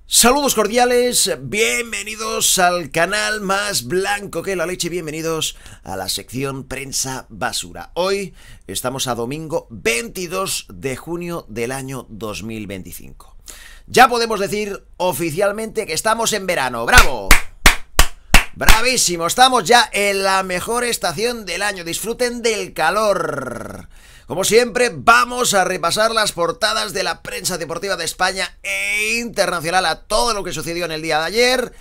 Saludos cordiales, bienvenidos al canal más blanco que la leche, bienvenidos a la sección Prensa Basura. Hoy estamos a domingo 22 de junio del año 2025. Ya podemos decir oficialmente que estamos en verano, ¡bravo! ¡Bravísimo! Estamos ya en la mejor estación del año, disfruten del calor. Como siempre, vamos a repasar las portadas de la prensa deportiva de España e internacional a todo lo que sucedió en el día de ayer.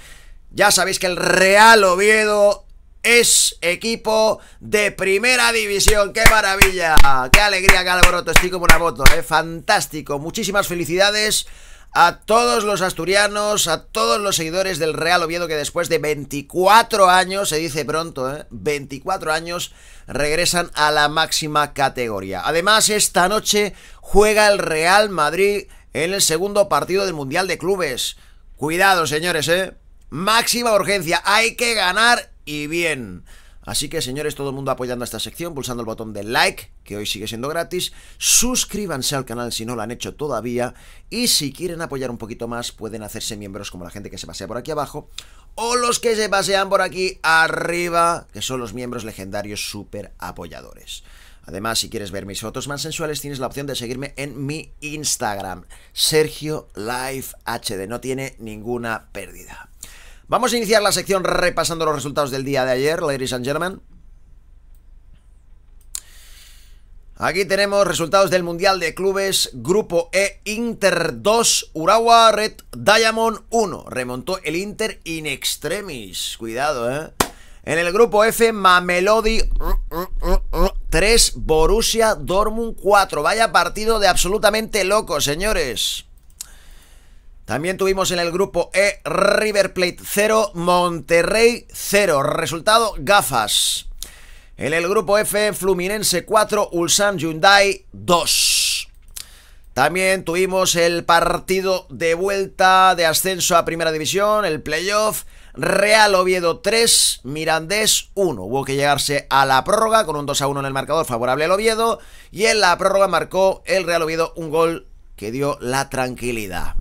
Ya sabéis que el Real Oviedo es equipo de primera división. ¡Qué maravilla! ¡Qué alegría, qué alboroto! Estoy como una moto, ¿eh? Fantástico. Muchísimas felicidades a todos los asturianos, a todos los seguidores del Real Oviedo, que después de 24 años, se dice pronto, 24 años, regresan a la máxima categoría. Además, esta noche juega el Real Madrid en el segundo partido del Mundial de Clubes. Cuidado, señores, máxima urgencia, hay que ganar y bien. Así que, señores, todo el mundo apoyando a esta sección, pulsando el botón de like, que hoy sigue siendo gratis. Suscríbanse al canal si no lo han hecho todavía. Y si quieren apoyar un poquito más, pueden hacerse miembros como la gente que se pasea por aquí abajo, o los que se pasean por aquí arriba, que son los miembros legendarios super apoyadores. Además, si quieres ver mis fotos más sensuales, tienes la opción de seguirme en mi Instagram, Sergio Live HD. No tiene ninguna pérdida. Vamos a iniciar la sección repasando los resultados del día de ayer, ladies and gentlemen. Aquí tenemos resultados del Mundial de Clubes. Grupo E, Inter 2, Urawa Red Diamond 1. Remontó el Inter in extremis. Cuidado, En el grupo F, Mamelodi 3, Borussia Dortmund 4. Vaya partido de absolutamente locos, señores. También tuvimos en el grupo E, River Plate 0, Monterrey 0. Resultado, gafas. En el grupo F, Fluminense 4, Ulsan Hyundai 2. También tuvimos el partido de vuelta de ascenso a Primera División, el playoff. Real Oviedo 3, Mirandés 1. Hubo que llegarse a la prórroga con un 2-1 en el marcador favorable al Oviedo. Y en la prórroga marcó el Real Oviedo un gol que dio la tranquilidad.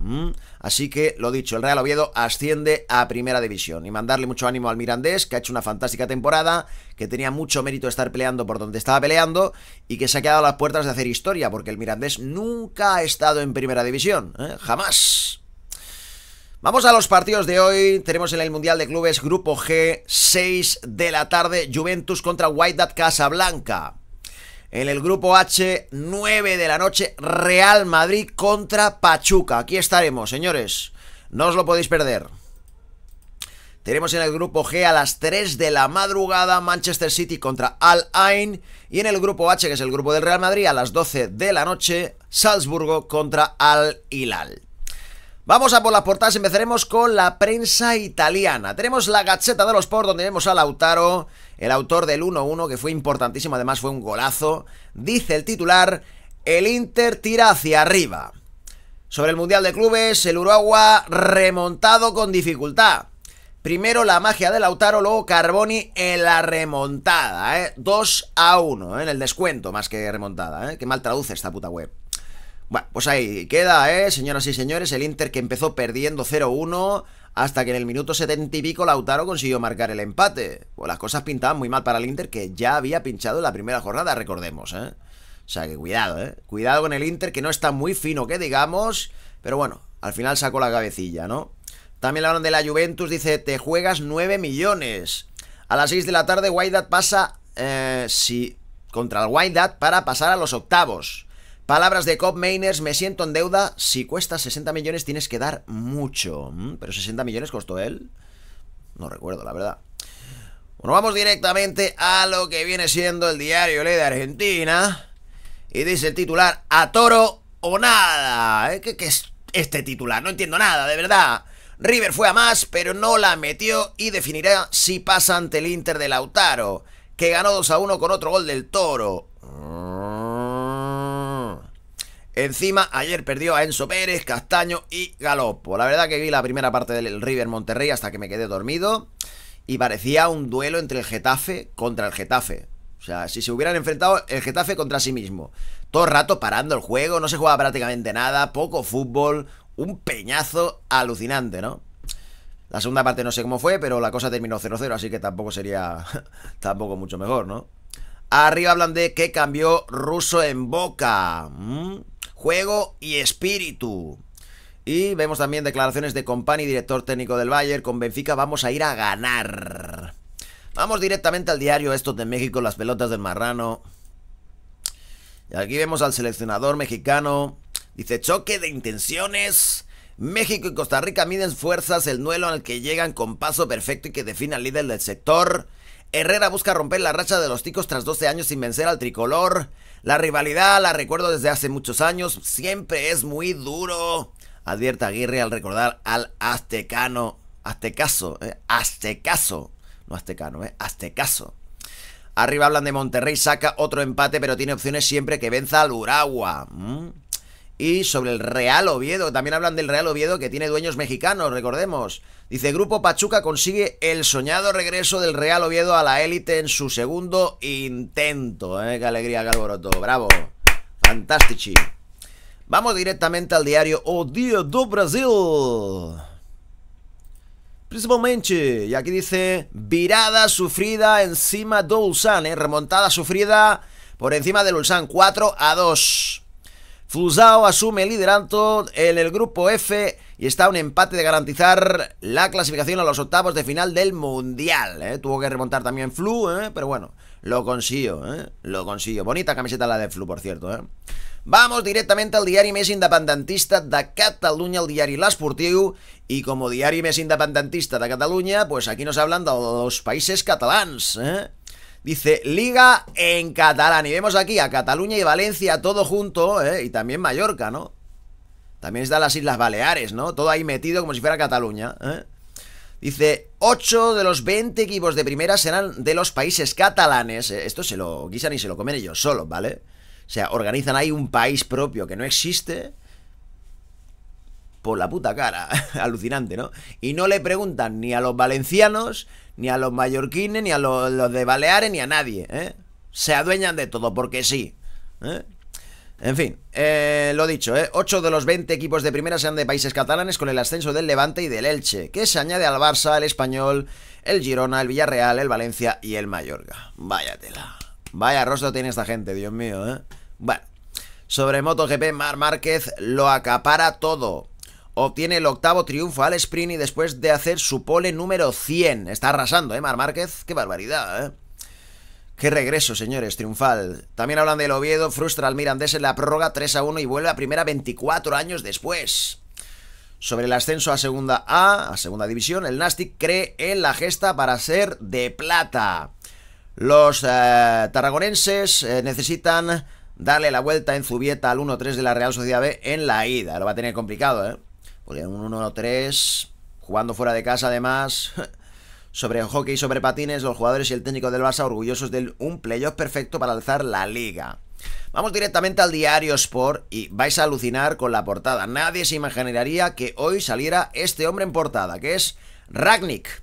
Así que, lo dicho, el Real Oviedo asciende a Primera División. Y mandarle mucho ánimo al Mirandés, que ha hecho una fantástica temporada, que tenía mucho mérito estar peleando por donde estaba peleando, y que se ha quedado a las puertas de hacer historia, porque el Mirandés nunca ha estado en Primera División, jamás. Vamos a los partidos de hoy. Tenemos en el Mundial de Clubes, Grupo G, 6 de la tarde, Juventus contra Wydad Casablanca. En el grupo H, 9 de la noche, Real Madrid contra Pachuca. Aquí estaremos, señores. No os lo podéis perder. Tenemos en el grupo G a las 3 de la madrugada, Manchester City contra Al Ain. Y en el grupo H, que es el grupo del Real Madrid, a las 12 de la noche, Salzburgo contra Al Hilal. Vamos a por las portadas, empezaremos con la prensa italiana. Tenemos la Gazzetta dello Sport, donde vemos a Lautaro, el autor del 1-1, que fue importantísimo, además fue un golazo. Dice el titular, el Inter tira hacia arriba. Sobre el Mundial de Clubes, el Urawa remontado con dificultad. Primero la magia de Lautaro, luego Carboni en la remontada, 2-1, en el descuento más que remontada, que mal traduce esta puta web. Bueno, pues ahí queda, señoras y señores, el Inter que empezó perdiendo 0-1 hasta que en el minuto 70 y pico Lautaro consiguió marcar el empate. Pues las cosas pintaban muy mal para el Inter, que ya había pinchado en la primera jornada, recordemos, O sea que cuidado, cuidado con el Inter, que no está muy fino, que digamos, pero bueno, al final sacó la cabecilla, ¿no? También hablan de la Juventus, dice, te juegas 9 millones. A las 6 de la tarde Wydad pasa, contra el Wydad para pasar a los octavos. Palabras de Kopp Meiners, me siento en deuda. Si cuesta 60 millones tienes que dar mucho. ¿Pero 60 millones costó él? No recuerdo, la verdad. Bueno, vamos directamente a lo que viene siendo el diario Le de Argentina. Y dice el titular, a toro o nada. ¿Qué es este titular? No entiendo nada, de verdad. River fue a más, pero no la metió y definirá si pasa ante el Inter de Lautaro, que ganó 2-1 con otro gol del Toro. Encima, ayer perdió a Enzo Pérez, Castaño y Galopo. La verdad que vi la primera parte del River Monterrey hasta que me quedé dormido y parecía un duelo entre el Getafe contra el Getafe. O sea, si se hubieran enfrentado el Getafe contra sí mismo. Todo el rato parando el juego, no se jugaba prácticamente nada, poco fútbol, un peñazo alucinante, ¿no? La segunda parte no sé cómo fue, pero la cosa terminó 0-0, así que tampoco sería tampoco mucho mejor, ¿no? Arriba hablan de que cambió Russo en Boca. Juego y espíritu. Y vemos también declaraciones de Company, director técnico del Bayern. Con Benfica vamos a ir a ganar. Vamos directamente al diario Estos de México, las pelotas del marrano. Y aquí vemos al seleccionador mexicano. Dice, choque de intenciones. México y Costa Rica miden fuerzas, el duelo al que llegan con paso perfecto y que define al líder del sector. Herrera busca romper la racha de los ticos tras 12 años sin vencer al tricolor. La rivalidad, la recuerdo desde hace muchos años, siempre es muy duro. Advierte Aguirre al recordar al aztecaso, aztecaso. Arriba hablan de Monterrey, saca otro empate, pero tiene opciones siempre que venza al Urawa. Y sobre el Real Oviedo, también hablan del Real Oviedo que tiene dueños mexicanos, recordemos. Dice, Grupo Pachuca consigue el soñado regreso del Real Oviedo a la élite en su segundo intento. Qué alegría, qué alboroto, bravo, fantastici. Vamos directamente al diario O Dia do Brasil. Principalmente, y aquí dice, virada sufrida encima do Ulsan, remontada sufrida por encima del Ulsan, 4-2. Flusao asume el liderato en el grupo F y está a un empate de garantizar la clasificación a los octavos de final del Mundial. Tuvo que remontar también Flu, pero bueno, lo consiguió, lo consiguió. Bonita camiseta la de Flu, por cierto. Vamos directamente al diari més independentista de Catalunya, el diari L'Esportiu, y como diari més independentista de Catalunya, pues aquí nos hablan de los países catalans, Dice, Liga en catalán. Y vemos aquí a Cataluña y Valencia todo junto, y también Mallorca, ¿no? También están las Islas Baleares, ¿no? Todo ahí metido como si fuera Cataluña, Dice, 8 de los 20 equipos de primera serán de los países catalanes. Esto se lo guisan y se lo comen ellos solos, ¿vale? O sea, organizan ahí un país propio que no existe por la puta cara. Alucinante, ¿no? Y no le preguntan ni a los valencianos, ni a los mallorquines, ni a los de Baleares, ni a nadie, Se adueñan de todo, porque sí, En fin, lo dicho, 8 de los 20 equipos de primera sean de países catalanes, con el ascenso del Levante y del Elche, que se añade al Barça, el Español, el Girona, el Villarreal, el Valencia y el Mallorca. Vaya tela. Vaya rostro tiene esta gente, Dios mío, Bueno, sobre MotoGP, Marc Márquez lo acapara todo. Obtiene el octavo triunfo al sprint y después de hacer su pole número 100. Está arrasando, Marc Márquez. Qué barbaridad, Qué regreso, señores, triunfal. También hablan del Oviedo, frustra al Mirandés en la prórroga 3-1 y vuelve a primera 24 años después. Sobre el ascenso a segunda A, a segunda división, el Nastic cree en la gesta para ser de plata. Los tarragonenses necesitan darle la vuelta en Zubieta al 1-3 de la Real Sociedad B en la ida. Lo va a tener complicado, Porque un 1-3, jugando fuera de casa además. Sobre hockey y sobre patines, los jugadores y el técnico del Barça orgullosos de un playoff perfecto para alzar la liga. Vamos directamente al diario Sport y vais a alucinar con la portada. Nadie se imaginaría que hoy saliera este hombre en portada, que es Rangnick.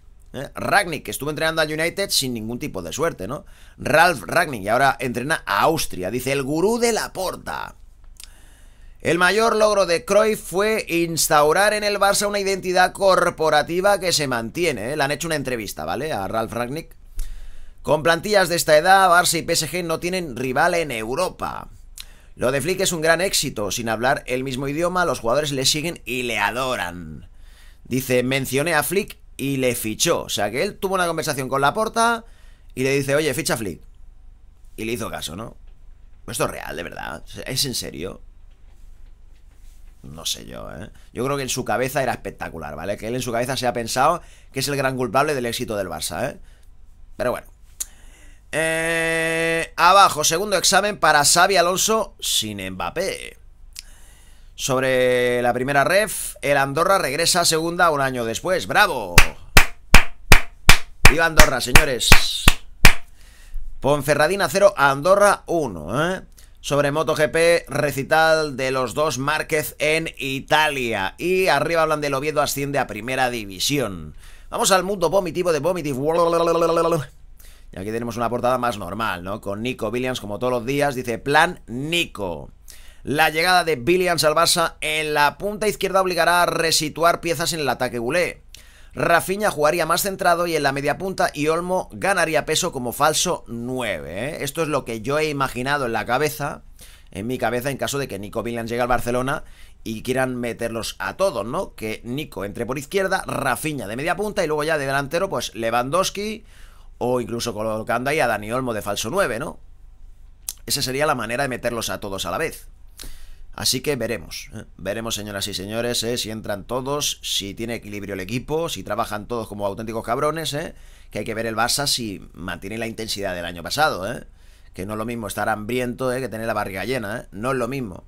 Rangnick, que estuvo entrenando al United sin ningún tipo de suerte, ¿no? Ralf Rangnick, y ahora entrena a Austria. Dice, el gurú de la porta. El mayor logro de Cruyff fue instaurar en el Barça una identidad corporativa que se mantiene. Le han hecho una entrevista, ¿vale? A Ralf Rangnick. Con plantillas de esta edad, Barça y PSG no tienen rival en Europa. Lo de Flick es un gran éxito. Sin hablar el mismo idioma, los jugadores le siguen y le adoran. Dice, mencioné a Flick y le fichó. O sea, que él tuvo una conversación con Laporta y le dice, oye, ficha a Flick. Y le hizo caso, ¿no? Esto es real, de verdad. ¿Es en serio? No sé yo, Yo creo que en su cabeza era espectacular, ¿vale? Que él en su cabeza se ha pensado que es el gran culpable del éxito del Barça, Pero bueno. Abajo, segundo examen para Xabi Alonso sin Mbappé. Sobre la primera ref, el Andorra regresa a segunda un año después. ¡Bravo! ¡Viva Andorra, señores! Ponferradina 0, Andorra 1, Sobre MotoGP, recital de los dos Márquez en Italia. Y arriba hablan del Oviedo, asciende a primera división. Vamos al mundo vomitivo de Vomitive World. Y aquí tenemos una portada más normal, ¿no? Con Nico Williams como todos los días. Dice, plan Nico. La llegada de Williams al Barça en la punta izquierda obligará a resituar piezas en el ataque culé. Rafinha jugaría más centrado y en la media punta y Olmo ganaría peso como falso 9, ¿eh? Esto es lo que yo he imaginado en mi cabeza, en caso de que Nico Williams llegue al Barcelona y quieran meterlos a todos, ¿no? Que Nico entre por izquierda, Rafinha de media punta y luego ya de delantero, pues Lewandowski o incluso colocando ahí a Dani Olmo de falso 9, ¿no? Esa sería la manera de meterlos a todos a la vez. Así que veremos, veremos, señoras y señores, si entran todos, si tiene equilibrio el equipo, si trabajan todos como auténticos cabrones, que hay que ver el Barça si mantiene la intensidad del año pasado, que no es lo mismo estar hambriento que tener la barriga llena, no es lo mismo.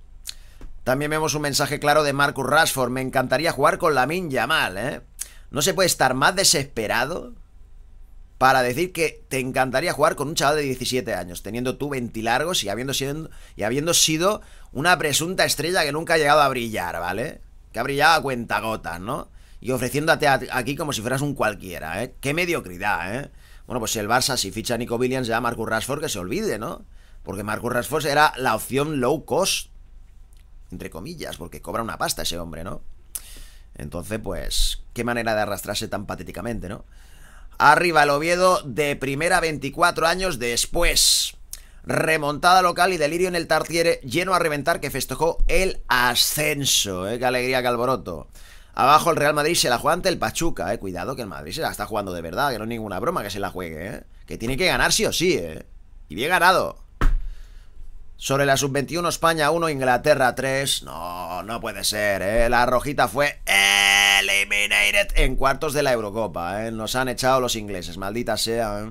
También vemos un mensaje claro de Marcus Rashford: me encantaría jugar con Lamine Yamal, no se puede estar más desesperado para decir que te encantaría jugar con un chaval de 17 años, teniendo tú 20 largos y habiendo sido una presunta estrella que nunca ha llegado a brillar, ¿vale? Que ha brillado a cuentagotas, ¿no? Y ofreciéndote aquí como si fueras un cualquiera, ¿eh? ¡Qué mediocridad, Bueno, pues si el Barça, si ficha a Nico Williams, ya a Marcus Rashford, que se olvide, ¿no? Porque Marcus Rashford era la opción low cost, entre comillas, porque cobra una pasta ese hombre, ¿no? Entonces, pues, qué manera de arrastrarse tan patéticamente, ¿no? Arriba el Oviedo de primera 24 años después. Remontada local y delirio en el Tartiere, lleno a reventar, que festejó el ascenso, qué alegría, qué alboroto. Abajo el Real Madrid se la juega ante el Pachuca, cuidado que el Madrid se la está jugando de verdad, que no es ninguna broma que se la juegue, que tiene que ganar sí o sí, y bien ganado. Sobre la sub-21, España 1, Inglaterra 3. No puede ser, La rojita fue eliminated en cuartos de la Eurocopa, Nos han echado los ingleses, maldita sea,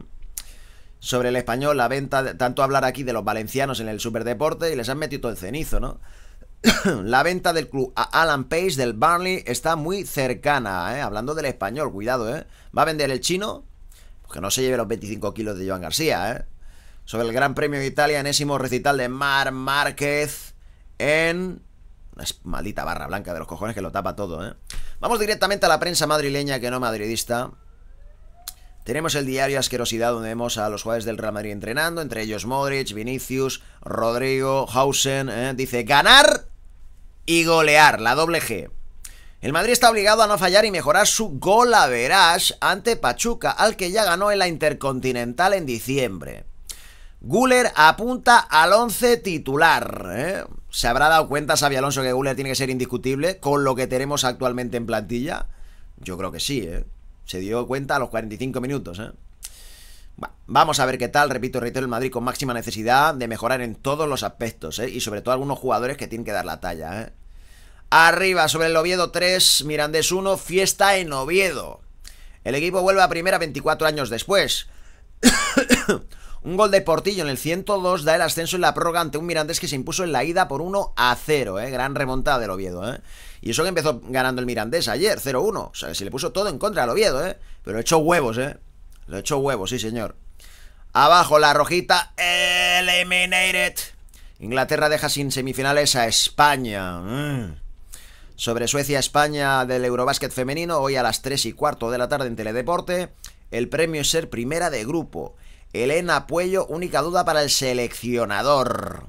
Sobre el español, la venta, tanto hablar aquí de los valencianos en el Superdeporte y les han metido todo el cenizo, ¿no? La venta del club a Alan Pace del Burnley está muy cercana, Hablando del español, cuidado, Va a vender el chino, pues que no se lleve los 25 kilos de Joan García, Sobre el Gran Premio de Italia, enésimo recital de Marc Márquez en... una maldita barra blanca de los cojones que lo tapa todo, Vamos directamente a la prensa madrileña, que no madridista. Tenemos el diario Asquerosidad, donde vemos a los jugadores del Real Madrid entrenando, entre ellos Modric, Vinicius, Rodrigo, Hausen, dice: ganar y golear, la doble G. El Madrid está obligado a no fallar y mejorar su golaveraje ante Pachuca, al que ya ganó en la Intercontinental en diciembre. Güler apunta al 11 titular, ¿Se habrá dado cuenta Xabi Alonso que Güler tiene que ser indiscutible con lo que tenemos actualmente en plantilla? Yo creo que sí, Se dio cuenta a los 45 minutos, Bueno, vamos a ver qué tal. Repito, reitero, el Madrid con máxima necesidad de mejorar en todos los aspectos, Y sobre todo algunos jugadores que tienen que dar la talla, Arriba, sobre el Oviedo 3, Mirandés 1, fiesta en Oviedo. El equipo vuelve a primera 24 años después. Un gol de Portillo en el 102 da el ascenso en la prórroga ante un Mirandés que se impuso en la ida por 1-0, Gran remontada del Oviedo, Y eso que empezó ganando el Mirandés ayer, 0-1. O sea, que se le puso todo en contra al Oviedo, Pero echó huevos, Lo echó huevos, sí señor. Abajo la rojita, eliminated. Inglaterra deja sin semifinales a España. Sobre Suecia-España del Eurobásquet femenino, hoy a las 3:15 de la tarde en Teledeporte. El premio es ser primera de grupo. Elena Puello, única duda para el seleccionador.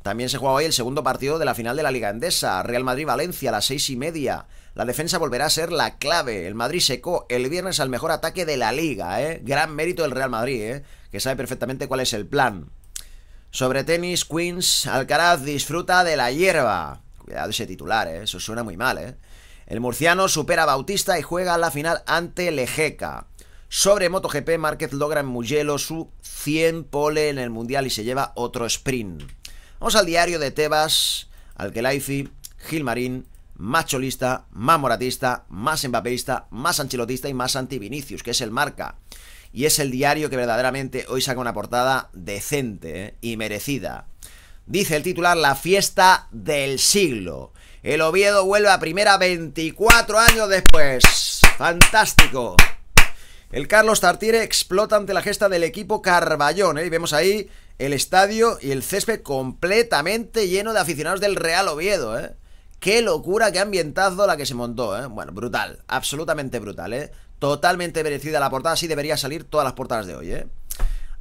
También se juega hoy el segundo partido de la final de la Liga Endesa, Real Madrid-Valencia a las 6:30. La defensa volverá a ser la clave. El Madrid secó el viernes al mejor ataque de la Liga, Gran mérito del Real Madrid, que sabe perfectamente cuál es el plan. Sobre tenis, Queens, Alcaraz disfruta de la hierba. Cuidado ese titular, eso suena muy mal, El murciano supera a Bautista y juega la final ante Lejeca. Sobre MotoGP, Márquez logra en Mugello su 100 pole en el Mundial y se lleva otro sprint. Vamos al diario de Tebas, Al-Khelaifi, Gilmarín, más cholista, más moratista, más embapeísta, más ancelotista y más anti-Vinicius, que es el Marca. Y es el diario que verdaderamente hoy saca una portada decente, y merecida. Dice el titular: la fiesta del siglo. El Oviedo vuelve a primera 24 años después. ¡Fantástico! El Carlos Tartiere explota ante la gesta del equipo Carballón, Y vemos ahí el estadio y el césped completamente lleno de aficionados del Real Oviedo, Qué locura, qué ambientazo la que se montó, Bueno, brutal, absolutamente brutal, Totalmente merecida la portada, así debería salir todas las portadas de hoy,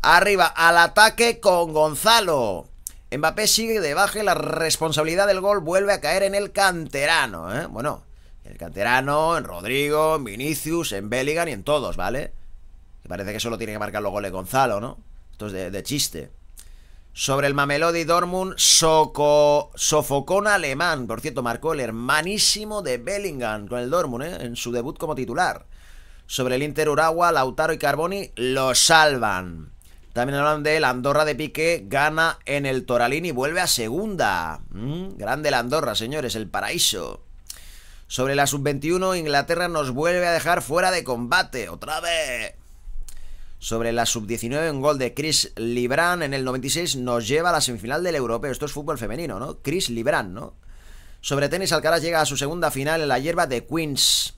Arriba, al ataque con Gonzalo. Mbappé sigue de baja y la responsabilidad del gol vuelve a caer en el canterano, ¿eh? Bueno, el canterano, en Rodrigo, en Vinicius, en Bellingham y en todos, ¿vale? Que parece que solo tiene que marcar los goles Gonzalo, ¿no? Esto es de chiste. Sobre el Mamelodi Dortmund, sofocón alemán. Por cierto, marcó el hermanísimo de Bellingham con el Dortmund, ¿eh? En su debut como titular. Sobre el Inter Urawa, Lautaro y Carboni lo salvan. También hablan de la Andorra de Piqué, gana en el Toralín y vuelve a segunda. Grande la Andorra, señores, el paraíso. Sobre la sub-21, Inglaterra nos vuelve a dejar fuera de combate, otra vez. Sobre la sub-19, un gol de Chris Libran en el 96 nos lleva a la semifinal del europeo. Esto es fútbol femenino, ¿no? Chris Libran, ¿no? Sobre tenis, Alcaraz llega a su segunda final en la hierba de Queens.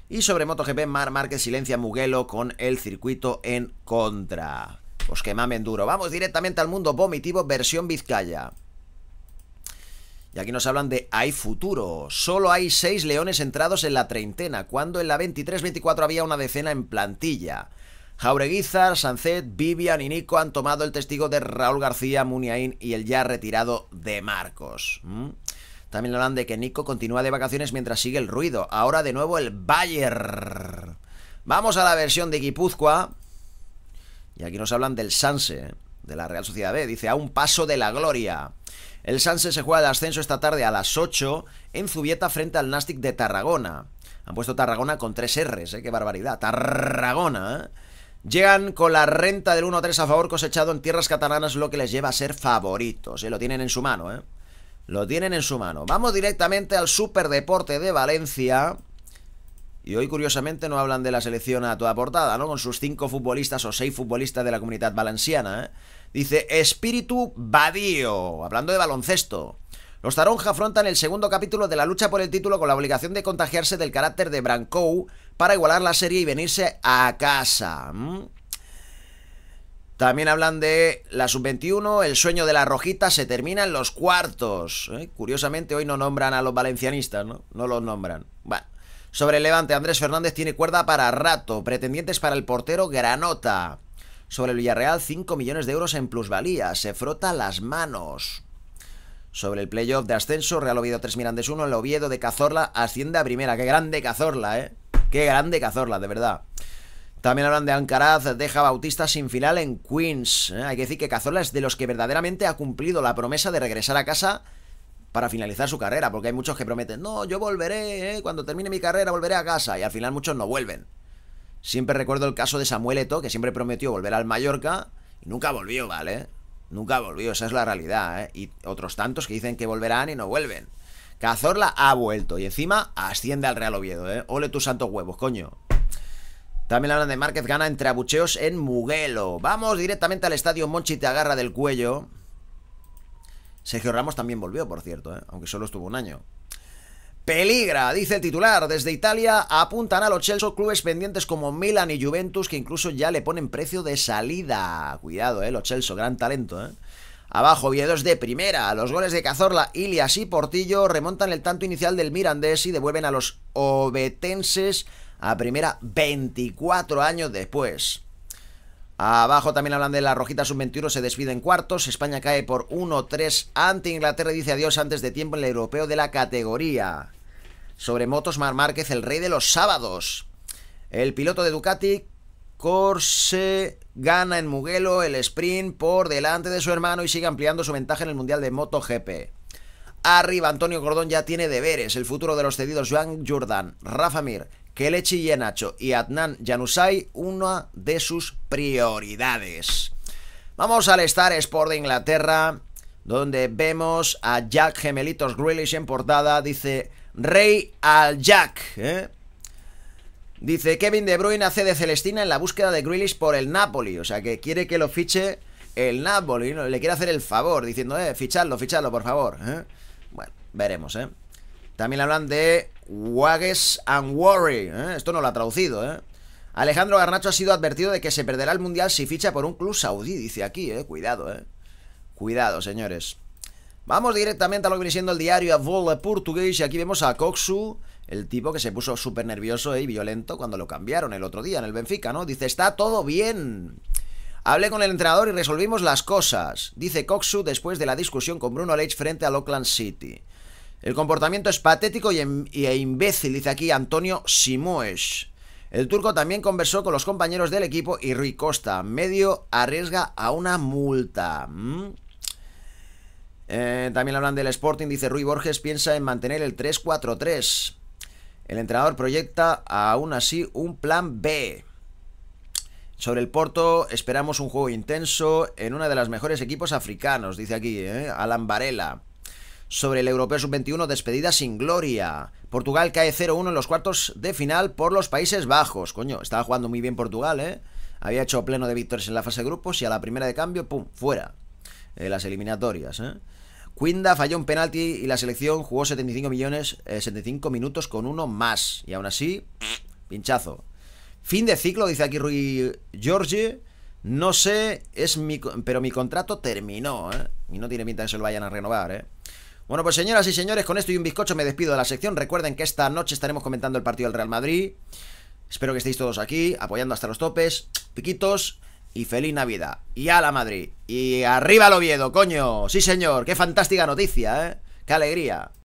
Y sobre MotoGP, Marc Márquez silencia a Mugello con el circuito en contra. Pues que mamen duro. Vamos directamente al mundo vomitivo versión Vizcaya. Y aquí nos hablan de hay futuro. Solo hay 6 leones entrados en la treintena, cuando en la 23-24 había una decena en plantilla. Jaureguizar, Sancet, Vivian y Nico han tomado el testigo de Raúl García, Muniain y el ya retirado de Marcos. También hablan de que Nico continúa de vacaciones mientras sigue el ruido. Ahora de nuevo el Bayern. Vamos a la versión de Guipúzcoa. Y aquí nos hablan del Sanse, de la Real Sociedad B. Dice, a un paso de la gloria. El Sanse se juega de ascenso esta tarde a las 8 en Zubieta frente al Nàstic de Tarragona. Han puesto Tarragona con 3 R's, qué barbaridad. Tarragona, Llegan con la renta del 1-3 a favor cosechado en tierras catalanas, lo que les lleva a ser favoritos. Lo tienen en su mano, Lo tienen en su mano. Vamos directamente al Superdeporte de Valencia. Y hoy, curiosamente, no hablan de la selección a toda portada, ¿no? Con sus 5 futbolistas o 6 futbolistas de la Comunidad Valenciana, Dice, espíritu Badío. Hablando de baloncesto. Los Taronja afrontan el segundo capítulo de la lucha por el título con la obligación de contagiarse del carácter de Brancou para igualar la serie y venirse a casa. También hablan de la sub-21, el sueño de la Rojita se termina en los cuartos. Curiosamente hoy no nombran a los valencianistas, ¿no? No los nombran. Bueno. Sobre el Levante, Andrés Fernández tiene cuerda para rato. Pretendientes para el portero Granota. Sobre el Villarreal, 5 millones de euros en plusvalía. Se frota las manos. Sobre el playoff de ascenso, Real Oviedo 3 Mirandés 1, el Oviedo de Cazorla asciende a primera. Qué grande Cazorla, Qué grande Cazorla, de verdad. También hablan de Alcaraz, deja a Bautista sin final en Queens. Hay que decir que Cazorla es de los que verdaderamente ha cumplido la promesa de regresar a casa para finalizar su carrera, porque hay muchos que prometen, no, yo volveré, cuando termine mi carrera volveré a casa, y al final muchos no vuelven. Siempre recuerdo el caso de Samuel Eto'o, que siempre prometió volver al Mallorca y nunca volvió, ¿vale? Nunca volvió, esa es la realidad, Y otros tantos que dicen que volverán y no vuelven. Cazorla ha vuelto y encima asciende al Real Oviedo, Ole tus santos huevos, coño. También hablan de Márquez gana entre abucheos en Mugello. Vamos directamente al estadio Monchi te agarra del cuello. Sergio Ramos también volvió, por cierto, aunque solo estuvo un año. Peligra, dice el titular. Desde Italia apuntan a los Chelsea clubes pendientes como Milan y Juventus, que incluso ya le ponen precio de salida. Cuidado, los Chelsea, gran talento, Abajo, Oviedos de primera. Los goles de Cazorla, Ilias y Portillo remontan el tanto inicial del Mirandés y devuelven a los ovetenses a primera 24 años después. Abajo también hablan de la Rojita sub-21, se despide en cuartos. España cae por 1-3 ante Inglaterra y dice adiós antes de tiempo en el europeo de la categoría. Sobre motos, Marc Márquez, el rey de los sábados. El piloto de Ducati, Corse, gana en Mugello el sprint por delante de su hermano y sigue ampliando su ventaja en el Mundial de MotoGP. Arriba, Antonio Cordón ya tiene deberes. El futuro de los cedidos Joan Jordan, Rafa Mir, Kelechi Iheanacho y Adnan Januzaj, una de sus prioridades. Vamos al Star Sport de Inglaterra, donde vemos a Jack Gemelitos Grealish en portada. Dice, rey al Jack, Dice, Kevin De Bruyne hace de Celestina en la búsqueda de Grealish por el Napoli. O sea, que quiere que lo fiche el Napoli, ¿no? Le quiere hachar el favor, diciendo, fichadlo, por favor, Bueno, veremos, También hablan de Wages and Worry, Esto no lo ha traducido, Alejandro Garnacho ha sido advertido de que se perderá el Mundial si ficha por un club saudí, dice aquí, Cuidado, Cuidado, señores. Vamos directamente a lo que viene siendo el diario Avol Portugués. Y aquí vemos a Coxu, el tipo que se puso súper nervioso y violento cuando lo cambiaron el otro día en el Benfica, ¿no? Dice, está todo bien. Hablé con el entrenador y resolvimos las cosas, dice Coxu después de la discusión con Bruno Lage frente al Auckland City. El comportamiento es patético e imbécil, dice aquí Antonio Simoes. El turco también conversó con los compañeros del equipo y Rui Costa, medio arriesga a una multa. También hablan del Sporting, dice Rui Borges, piensa en mantener el 3-4-3. El entrenador proyecta aún así un plan B. Sobre el Porto, esperamos un juego intenso en uno de los mejores equipos africanos, dice aquí, Alan Varela. Sobre el Europeo Sub-21, despedida sin gloria. Portugal cae 0-1 en los cuartos de final por los Países Bajos. Coño, estaba jugando muy bien Portugal, Había hecho pleno de victorias en la fase de grupos y a la primera de cambio, pum, fuera. Las eliminatorias, Quinda falló un penalti y la selección jugó 75 minutos con uno más. Y aún así, pinchazo. Fin de ciclo, dice aquí Rui Jorge. No sé, pero mi contrato terminó, Y no tiene pinta que se lo vayan a renovar, Bueno, pues señoras y señores, con esto y un bizcocho me despido de la sección. Recuerden que esta noche estaremos comentando el partido del Real Madrid. Espero que estéis todos aquí, apoyando hasta los topes. Piquitos y feliz Navidad. Y a la Madrid. Y arriba el Oviedo, coño. Sí, señor, qué fantástica noticia, qué alegría.